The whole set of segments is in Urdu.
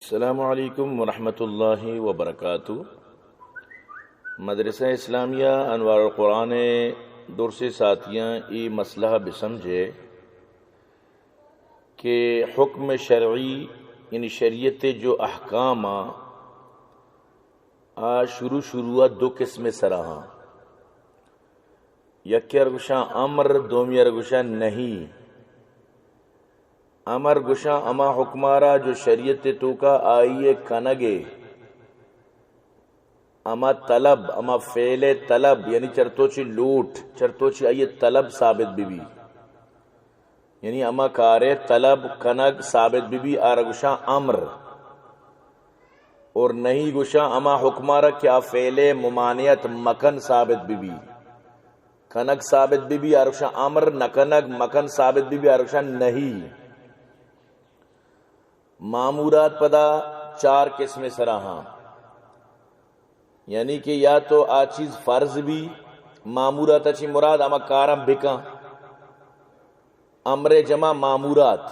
السلام علیکم ورحمۃ اللہ وبرکاتہ۔ مدرسہ اسلامیہ انوار القرآن درس ساتھیاں ای مسئلہ بسمجھے کہ حکم شرعی یعنی شریعت جو احکام شروع دو قسم سراہاں، یکی ارگشاں امر، دومی ارگشاں نہیں۔ امر گشاں اما حکمارا جو شریعت تو کا آئیے کنگے، اما طلب، اما فعل طلب یعنی چرتوچی لوٹ، چرتوچی آئیے طلب ثابت بھی یعنی اما کارے طلب کنگ ثابت بھی آرہ گشاں امر، اور نہیں گشاں اما حکمارا کیا فعل ممانعت مکن ثابت بھی کنگ ثابت بھی آرہ گشاں امر، نکنگ مکن ثابت بھی آرہ گشاں نہیں۔ معمورات پدا چار قسم سراہاں، یعنی کہ یا تو آ چیز فرض بھی، معمورات اچھی مراد اما کارم بکاں، امر جمع معمورات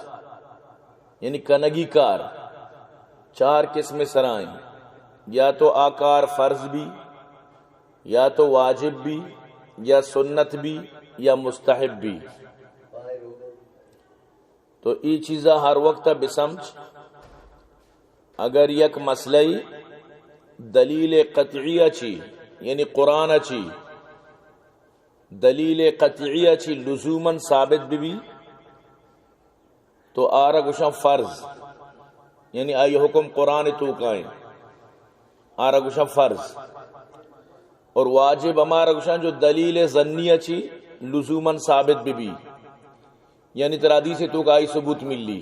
یعنی کنگی کار، چار قسم سرائیں، یا تو آکار فرض بھی، یا تو واجب بھی، یا سنت بھی، یا مستحب بھی۔ تو ای چیزہ ہر وقت بسمجھ، اگر یک مسئلہ دلیل قطعی اچھی یعنی قرآن اچھی دلیل قطعی اچھی لزوماً ثابت بھی تو آرہ گشاں فرض یعنی آئی حکم قرآن تو کائیں، آرہ گشاں فرض، اور واجب ہمارا گشاں جو دلیل ظنی اچھی لزوماً ثابت بھی یعنی ترادی سے تو کا آئی ثبوت مل لی،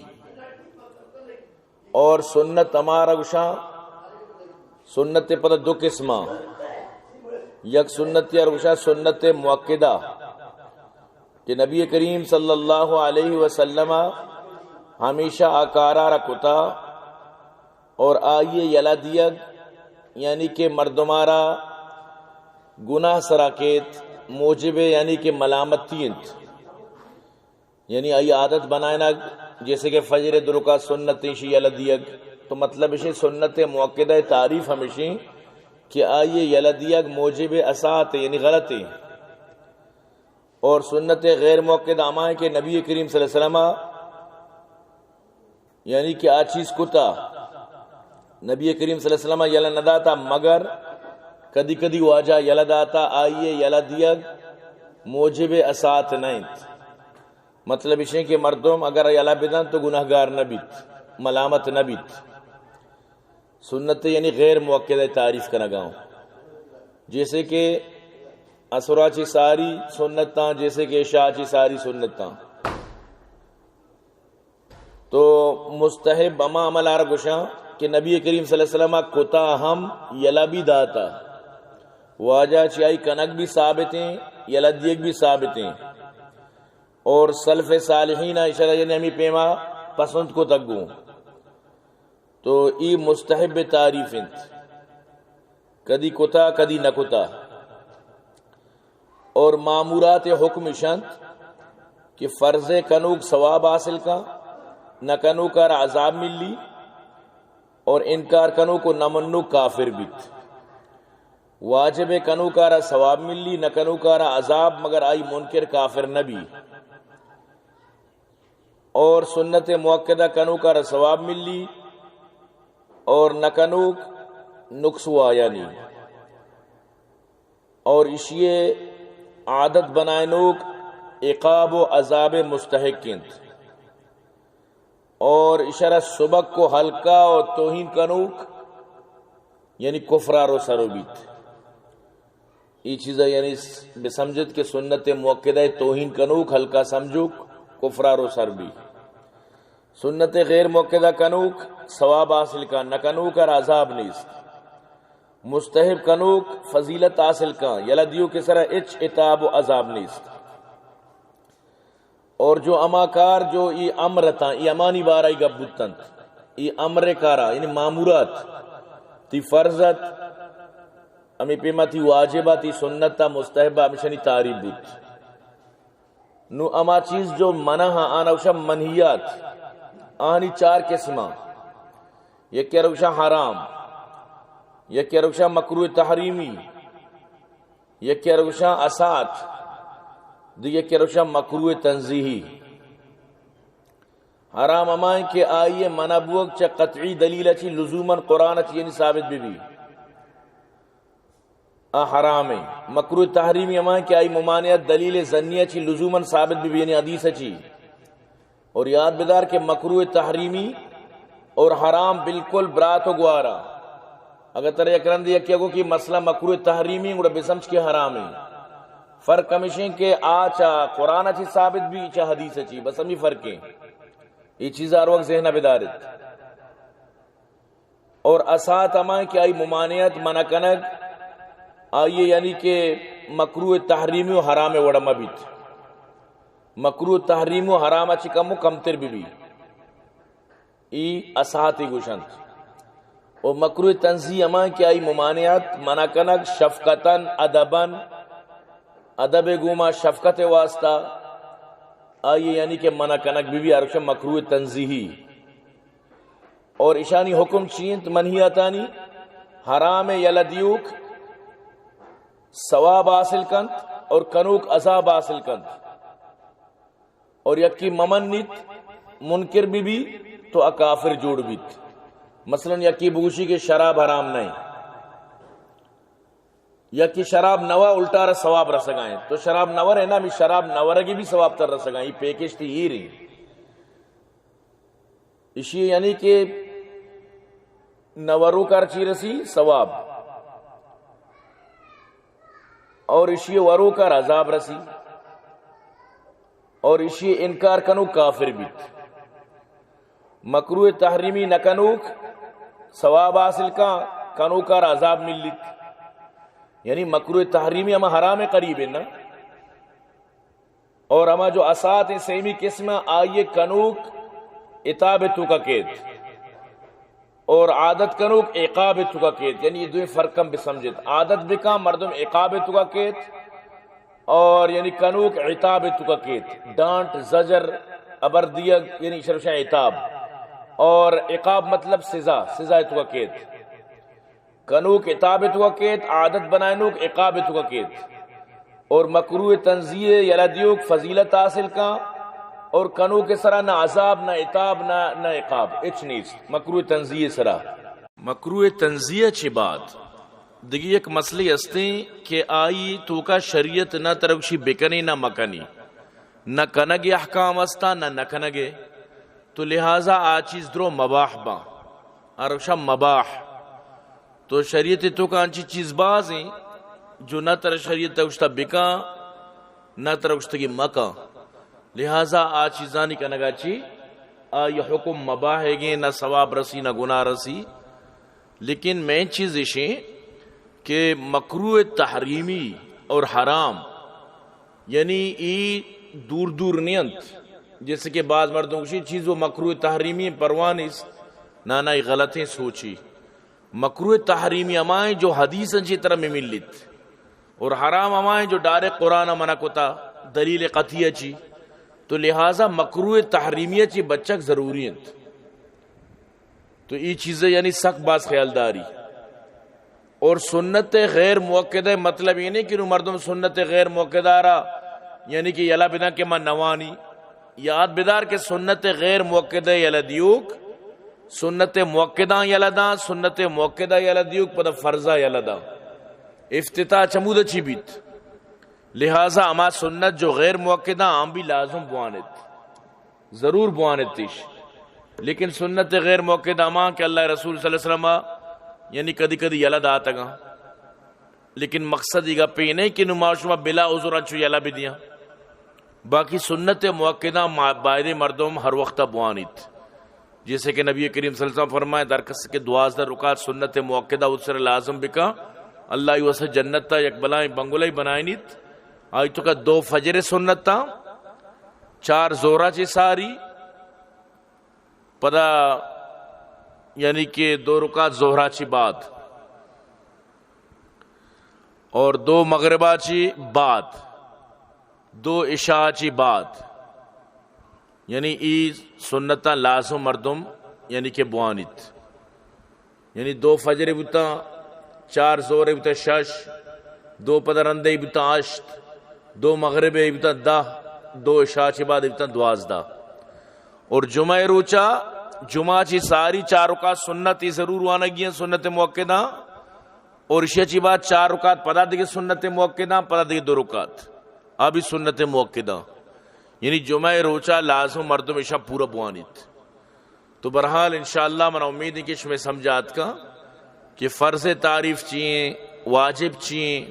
اور سنت ہمارا گشاں سنت پتہ دو قسمہ، یک سنت ارگشاں سنت مؤکدہ کہ نبی کریم صلی اللہ علیہ وسلم ہمیشہ آکارہ رکھتا اور آئیے یلا دیگ یعنی کہ مردمارا گناہ سراکیت موجب یعنی کہ ملامتینت، یعنی آئی عادت بنائنا جیسے کہ فجر درکا سنت شی یلدیگ، تو مطلب اسے سنت مؤکدہ تعریف ہمیشہ کہ آئیے یلدیگ موجب اسات یعنی غلط ہے، اور سنت غیر مؤکدہ آمائیں کہ نبی کریم صلی اللہ علیہ وسلم یعنی کہ آ چیز کتا نبی کریم صلی اللہ علیہ وسلم یلا نداتا مگر کدی کدی واجہ یلا داتا آئیے یلدیگ موجب اسات نہیں، مطلب اسے کہ مردم اگر یلا بدن تو گناہگار نہ بیت، ملامت نہ بیت۔ سنت یعنی غیر مؤکدہ تعریف کرنا گاؤں، جیسے کہ اسرا چی ساری سنتاں، جیسے کہ عشاء چی ساری سنتاں، تو مستحب اما عمل آرہ گشاں کہ نبی کریم صلی اللہ علیہ وسلم کتا ہم یلا بھی داتا، واجہ چی آئی کنک بھی ثابت ہیں، یلا دیگ بھی ثابت ہیں، اور سلف صالحین اشارہ یعنی ہمیں پیما پسند کو تگوں، تو ای مستحب تعریف انت، کدی کتا کدی نہ کتا۔ اور معمورات حکم شنت کہ فرض کنوک ثواب حاصل کا، نہ کنو کر عذاب ملی، اور انکار کنو کو نہ منو کافر بیت، واجب کنو کارا ثواب ملی، نہ کنو کارا عذاب مگر آئی منکر کافر نبی، اور سنت مؤکدہ کنو کا ثواب ملی اور نکنوک نقص ہوا یعنی، اور اشیے عادت بنائنوک عقاب و عذاب مستحقینت، اور اشارہ سبق کو ہلکا اور توہین کنوک یعنی کفرار و سروبیت، یہ چیزیں یعنی بسمجھت کہ سنت مؤکدہ توہین کنوک ہلکا سمجھوک کفرار و سربی، سنت غیر مؤکدہ کنوک ثواب حاصل کا، نہ کنوک اور عذاب نیست، مستحب کنوک فضیلت حاصل کا، یلا دیو کے سرہ اچ اتاب و عذاب نیست۔ اور جو اماکار جو ای امرتا ای امانی بارائی گبتنت، ای امر کارا یعنی معمورات تی فرضت امی پیما تی واجبہ تی سنتا مستحبہ ہمیشنی تعریف بود، نو اما چیز جو منع آنا وشا منہیات آنی چار قسمہ، یکی روشا حرام، یکی روشا مکروہ تحریمی، یکی روشا اسات، دو یکی روشا مکروہ تنزیہی۔ حرام امائیں کہ آئیے منابوک چا قطعی دلیل چی لزوماً قرآن چی یعنی ثابت بھی حرام ہے۔ مکروہ تحریمی امائیں کہ آئی ممانعت دلیل ظنیہ چی لزوماً ثابت بھی یعنی حدیث چی۔ اور یاد بدار کہ مکروہ تحریمی اور حرام بالکل برات و گوارا، اگر تر یکرند یکیہ کو کی مسئلہ مکروہ تحریمی اور بسمچ کے حرام ہے، فرق کمیشیں کہ آچا قرآن چی ثابت بھی چا حدیث چی، بس ہمیں فرق ہے، یہ چیز ہر وقت ذہنہ بدارت۔ اور اسات امائیں کہ آئی ممانعت منکنگ آئیے یعنی کہ مکروہ تحریمی و حرام وڑم بیت، مکروہ تحریم و حرام اچھی کم و کمتر بھی ای اساتی گوشند۔ اور مکروہ تنزیہ امائیں کہ آئی ممانعت منکنگ شفقتاً ادباً، ادب گوما شفقت واسطہ آئیے یعنی کہ منکنگ بھی ارشم مکروہ تنزیہی۔ اور اشانی حکم چینت منہیاتانی حرام یلدیوک ثواب حاصل کند اور کنوک عذاب حاصل کند، اور یکی ممنیت منکر بھی تو اکافر جوڑ بیت۔ مثلا یکی بوشی کے شراب حرام نہیں، یکی شراب نوا الٹا رہ ثواب رسگائیں، تو شراب نور ہے نا، بھی شراب نورگی بھی ثواب تر رسگائیں، یہ پیکج تھی ہی رہی اسی یعنی کہ نورو کر چی رسی ثواب، اور اسی ورو کر عذاب رسی، اور اسی انکار کنو کافر بیت۔ مکروہ تحریمی نکنوک ثواب حاصل کا کنو کر عذاب ملیت، یعنی مکروہ تحریمی ہم حرام قریب ہے نا، اور ہما جو اسات ہیں سیمی قسم آئیے کنوک اتاب تو کا قید اور عادت کنوک عقاب تو کا قید، یعنی یہ دوئے فرقم بسمجھت، عادت بکا مردم عقاب تو کا قید اور یعنی کنوک عتاب تو کا قید، ڈانٹ زجر ابردیگ یعنی شرشہ عتاب، اور عقاب مطلب سزا، سزا تو کا قید، کنوک عتاب تو کا قید، عادت بنائنوک عقاب تو کا قید۔ اور مکروہ تنزیہ یلدیوک فضیلت حاصل کا اور کنو کے سرا نہ عذاب نہ عتاب نہ عقاب اچ نیز مکروہ تنزیہ سرا۔ مکروہ تنزیہ چی بات دیگی ایک مسئلے ہستے کہ آئی تو کا شریعت نہ ترکشی بکنی نہ مکنی، نہ کنگی احکام استا نہ نکنگے، تو لہٰذا آ چیز درو مباح با ارشا مباح، تو شریعت تو کا انچی چیز باز ہیں جو نہ تر شریعت ترکشتا بکا نہ ترکشتا کی مکا، لہٰذا آ چیزانی کنگا چی آئی حکم مباح ہے گے، نہ ثواب رسی نہ گناہ رسی۔ لیکن مین چیز اشیں کہ مکروہ تحریمی اور حرام یعنی ای دور دور نیت، جیسے کہ بعض مردوں کی چیز وہ مکروہ تحریمی پروانیس نانا غلطیں سوچی، مکروہ تحریمی امائیں جو حدیث انچی طرح میں ملت، اور حرام امائیں جو ڈائریکٹ قرآن منع کتا دلیل قطعیہ چی، تو لہٰذا مکروہ تحریمیہ چی بچک ضروری ہیں۔ تو یہ چیزیں یعنی سخت باز خیال داری۔ اور سنت غیر موقدہ مطلب یہ نہیں کہ مردم سنت غیر موقدہ را یعنی کہ یلا بنا کہ میں نوانی، یاد بدار کہ سنت غیر موقدہ یلا دیوک، سنت موقدہ یلا دا، سنت موقدہ یلا دیوک پدا فرضہ یلا دا، افتتاح چمود اچھی بیت، لہٰذا اما سنت جو غیر موقدہ ہم بھی لازم بوانت ضرور بوانت تیش، لیکن سنت غیر موقدہ اما کہ اللہ رسول صلی اللہ علیہ وسلم یعنی کدی کدی یلا دا آتا گا، لیکن مقصد یہ گا پینے کی نماشمہ بلا عذر انچو یلا بھی دیا، باقی سنت موقدہ باید مردم ہر وقت بوانیت، جیسے کہ نبی کریم صلی اللہ علیہ وسلم فرمائے درکس کے 12 رکعت سنت موقدہ اسر لازم بکا اللہ واسہ جنت تا یک بلائیں بنگلائیں بنائنیت، آئی تو کا 2 فجر سنت تا 4 زورہ چی ساری پدا یعنی کہ 2 رکعت زہرہ چی بعد اور 2 مغربہ چی بعد 2 عشاء چی بعد، یعنی ای سنتا لازم مردم یعنی کہ بوانیت، یعنی 2 فجر بتا 4 زور بتا 6 2 پدرندے بتا 8 2 مغرب بتا 10 2 عشاء چی بعد بتا 12 اور جمعہ روچا جمعہ چی ساری 4 رکعت سنتی ضرور وانا گیا سنت موقعہ اور عشاء چی بعد 4 رکعت پدا دیکھے سنت موقعہ پدا دیکھے 2 رکعت ابھی سنت موقعہ یعنی جمعہ روچا لازم مردم عشاء پورا بوانیت. تو برحال انشاءاللہ منا امید ہے کہ اس میں سمجھات کا کہ فرض تعریف چیئیں واجب چیئیں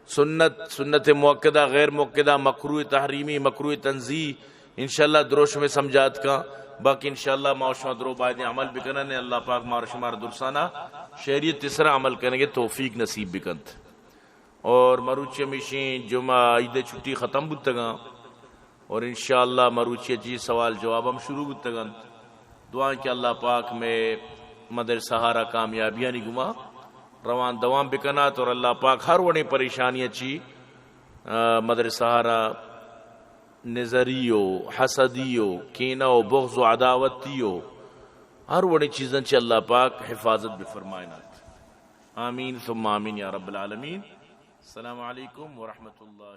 سنت موقعہ غیر موقعہ مکروہ تحریمی مکروہ تنزیہ انشاءاللہ دروش میں سمجھات کا. باقی انشاءاللہ معاشمہ درو باید عمل بکنا نے اللہ پاک مارشمار درسانہ شہریت تیسرا عمل کرنے کے توفیق نصیب بکنت. اور مروچی ہمیشیں جمعہ عید چھٹی ختم بتگا اور انشاءاللہ مروچی جی سوال جواب ہم شروع بتگا. دعائیں کہ اللہ پاک میں مدر سہارا کامیابیاں نہیں گما روان دوام بکنات اور اللہ پاک ہر وڑی پریشانیاں چی مدر سہارا نظریو حسدیو کینو بغض و عداوتیو ہر وڑی چیزیں چی اللہ پاک حفاظت بفرمائنات. آمین ثم آمین یا رب العالمین. السلام علیکم ورحمۃ اللہ.